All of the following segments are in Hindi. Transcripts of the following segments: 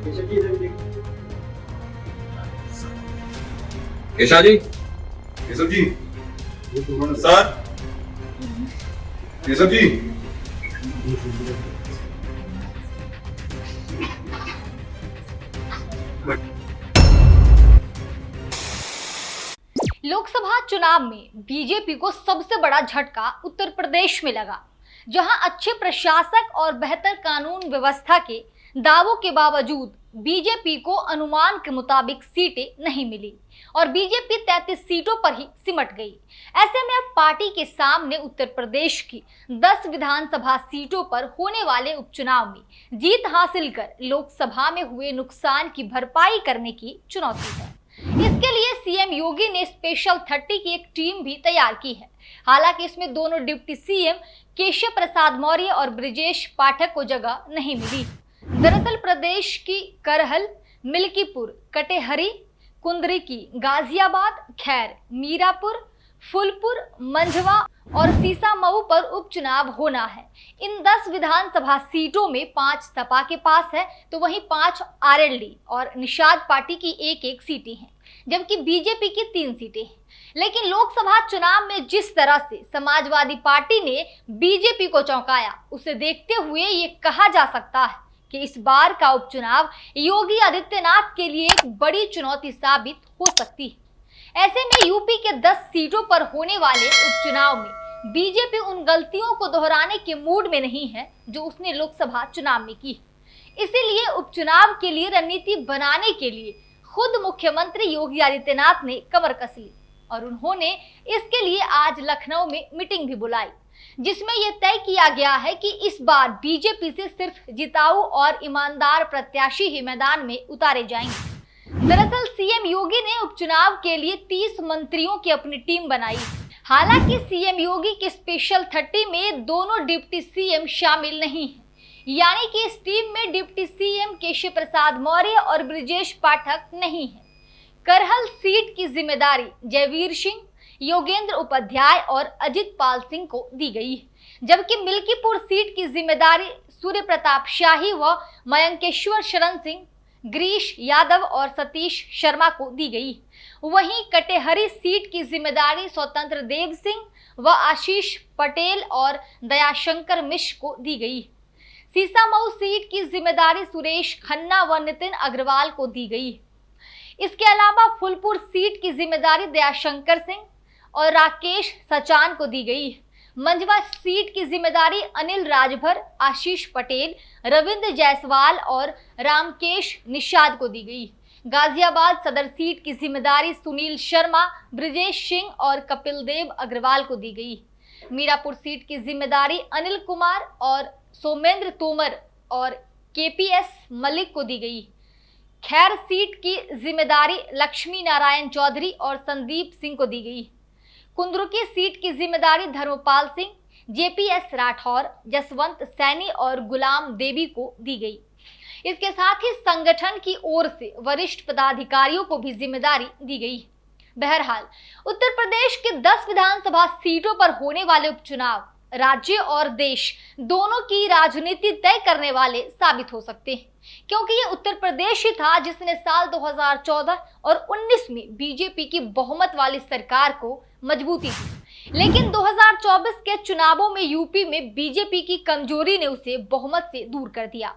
केशव जी, केशव जी, सर, केशव जी। लोकसभा चुनाव में बीजेपी को सबसे बड़ा झटका उत्तर प्रदेश में लगा, जहां अच्छे प्रशासक और बेहतर कानून व्यवस्था के दावों के बावजूद बीजेपी को अनुमान के मुताबिक सीटें नहीं मिली और बीजेपी 33 सीटों पर ही सिमट गई। ऐसे में अब पार्टी के सामने उत्तर प्रदेश की 10 विधानसभा सीटों पर होने वाले उपचुनाव में जीत हासिल कर लोकसभा में हुए नुकसान की भरपाई करने की चुनौती है। इसके लिए सीएम योगी ने स्पेशल 30 की एक टीम भी तैयार की है। हालांकि इसमें दोनों डिप्टी सीएम केशव प्रसाद मौर्य और ब्रिजेश पाठक को जगह नहीं मिली। दरअसल प्रदेश की करहल, मिल्कीपुर, कटेहरी, कुंदरिकी, गाजियाबाद, खैर, मीरापुर, फूलपुर, मंझवा और सीसामऊ पर उपचुनाव होना है। इन 10 विधानसभा सीटों में 5 सपा के पास है, तो वहीं 5 आरएलडी और निषाद पार्टी की एक सीटें हैं, जबकि बीजेपी की 3 सीटें हैं। लेकिन लोकसभा चुनाव में जिस तरह से समाजवादी पार्टी ने बीजेपी को चौंकाया, उसे देखते हुए ये कहा जा सकता है कि इस बार का उपचुनाव योगी आदित्यनाथ के लिए एक बड़ी चुनौती साबित हो सकती है। ऐसे में यूपी के 10 सीटों पर होने वाले उपचुनाव में बीजेपी उन गलतियों को दोहराने के मूड में नहीं है जो उसने लोकसभा चुनाव में की। इसीलिए उपचुनाव के लिए रणनीति बनाने के लिए खुद मुख्यमंत्री योगी आदित्यनाथ ने कमर कस ली और उन्होंने इसके लिए आज लखनऊ में मीटिंग भी बुलाई, जिसमें यह तय किया गया है कि इस बार बीजेपी से सिर्फ जिताऊ और ईमानदार प्रत्याशी ही मैदान में उतारे जाएंगे। दरअसल सीएम योगी ने उपचुनाव के लिए 30 मंत्रियों की अपनी टीम बनाई। हालांकि सीएम योगी की स्पेशल 30 में दोनों डिप्टी सीएम शामिल नहीं हैं, यानी कि इस टीम में डिप्टी सीएम केशव प्रसाद मौर्य और ब्रिजेश पाठक नहीं है। करहल सीट की जिम्मेदारी जयवीर सिंह, योगेंद्र उपाध्याय और अजित पाल सिंह को दी गई है, जबकि मिल्कीपुर सीट की जिम्मेदारी सूर्य प्रताप शाही व मयंकेश्वर शरण सिंह, गिरीश यादव और सतीश शर्मा को दी गई। वहीं कटेहरी सीट की जिम्मेदारी स्वतंत्र देव सिंह व आशीष पटेल और दयाशंकर मिश्र को दी गई। सीसामऊ सीट की जिम्मेदारी सुरेश खन्ना व नितिन अग्रवाल को दी गई। इसके अलावा फूलपुर सीट की जिम्मेदारी दयाशंकर सिंह और राकेश सचान को दी गई। मंझवा सीट की जिम्मेदारी अनिल राजभर, आशीष पटेल, रविंद्र जायसवाल और रामकेश निषाद को दी गई। गाजियाबाद सदर सीट की जिम्मेदारी सुनील शर्मा, ब्रिजेश सिंह और कपिल देव अग्रवाल को दी गई। मीरापुर सीट की जिम्मेदारी अनिल कुमार और सोमेंद्र तोमर और केपीएस मलिक को दी गई। खैर सीट की जिम्मेदारी लक्ष्मी नारायण चौधरी और संदीप सिंह को दी गई। कुंदरुकी सीट की जिम्मेदारी धर्मपाल सिंह, जेपीएस राठौर, जसवंत सैनी और गुलाम देवी को दी गई। इसके साथ ही संगठन की ओर से वरिष्ठ पदाधिकारियों को भी जिम्मेदारी दी गई। बहरहाल उत्तर प्रदेश के 10 विधानसभा सीटों पर होने वाले उपचुनाव राज्य और देश दोनों की राजनीति तय करने वाले साबित हो सकते हैं, क्योंकि ये उत्तर प्रदेश ही था जिसने साल 2014 और 19 में बीजेपी की बहुमत वाली सरकार को मजबूती दी। लेकिन 2024 के चुनावों में यूपी में बीजेपी की कमजोरी ने उसे बहुमत से दूर कर दिया।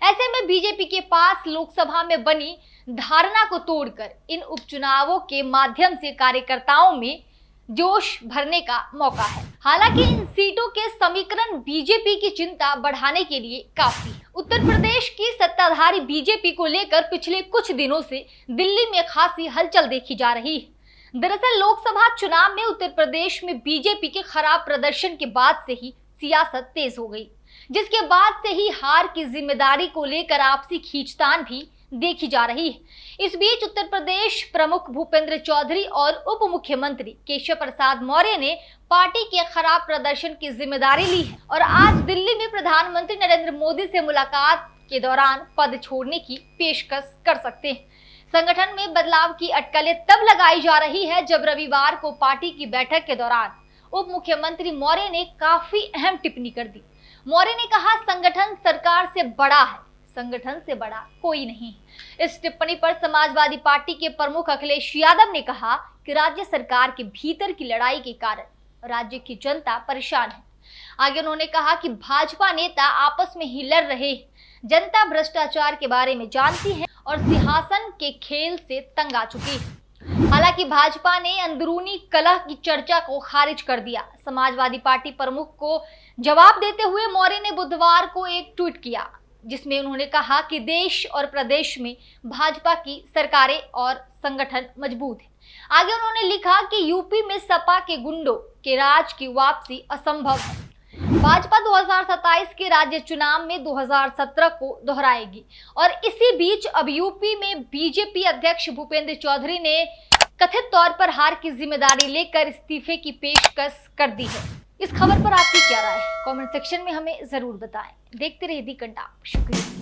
ऐसे में बीजेपी के पास लोकसभा में बनी धारणा को तोड़कर इन उपचुनावों के माध्यम से कार्यकर्ताओं में जोश भरने का मौका है। हालांकि इन सीटों के समीकरण बीजेपी की चिंता बढ़ाने के लिए काफी है। उत्तर प्रदेश की सत्ताधारी बीजेपी को लेकर पिछले कुछ दिनों से दिल्ली में खासी हलचल देखी जा रही है। दरअसल लोकसभा चुनाव में उत्तर प्रदेश में बीजेपी के खराब प्रदर्शन के बाद से ही सियासत तेज हो गई, जिसके बाद से ही हार की जिम्मेदारी को लेकर आपसी खींचतान भी देखी जा रही है। इस बीच उत्तर प्रदेश प्रमुख भूपेंद्र चौधरी और उप मुख्यमंत्री केशव प्रसाद मौर्य ने पार्टी के खराब प्रदर्शन की जिम्मेदारी ली है और आज दिल्ली में प्रधानमंत्री नरेंद्र मोदी से मुलाकात के दौरान पद छोड़ने की पेशकश कर सकते हैं। संगठन में बदलाव की अटकलें तब लगाई जा रही है जब रविवार को पार्टी की बैठक के दौरान उप मुख्यमंत्री मौर्य ने काफी अहम टिप्पणी कर दी। मौर्य ने कहा, संगठन सरकार से बड़ा है, संगठन से बड़ा कोई नहीं। इस टिप्पणी पर समाजवादी पार्टी के प्रमुख अखिलेश यादव ने कहा कि राज्य सरकार के भीतर की लड़ाई के कारण राज्य की जनता परेशान है। आगे उन्होंने कहा कि भाजपा नेता आपस में ही लड़ रहे हैं, जनता भ्रष्टाचार के बारे में जानती है और सिंहासन के खेल से तंग आ चुकी है। हालांकि भाजपा ने अंदरूनी कलह की चर्चा को खारिज कर दिया। समाजवादी पार्टी प्रमुख को जवाब देते हुए मौर्य ने बुधवार को एक ट्वीट किया, जिसमें उन्होंने कहा कि देश और प्रदेश में भाजपा की सरकारें और संगठन मजबूत है। आगे उन्होंने लिखा कि यूपी में सपा के गुंडों के राज की वापसी असंभव है। भाजपा 2027 के राज्य चुनाव में 2017 को दोहराएगी और इसी बीच अब यूपी में बीजेपी अध्यक्ष भूपेंद्र चौधरी ने कथित तौर पर हार की जिम्मेदारी लेकर इस्तीफे की पेशकश कर दी है। इस खबर पर आपकी क्या राय है? कमेंट सेक्शन में हमें जरूर बताएं। देखते रहिए दी कंटाप। शुक्रिया।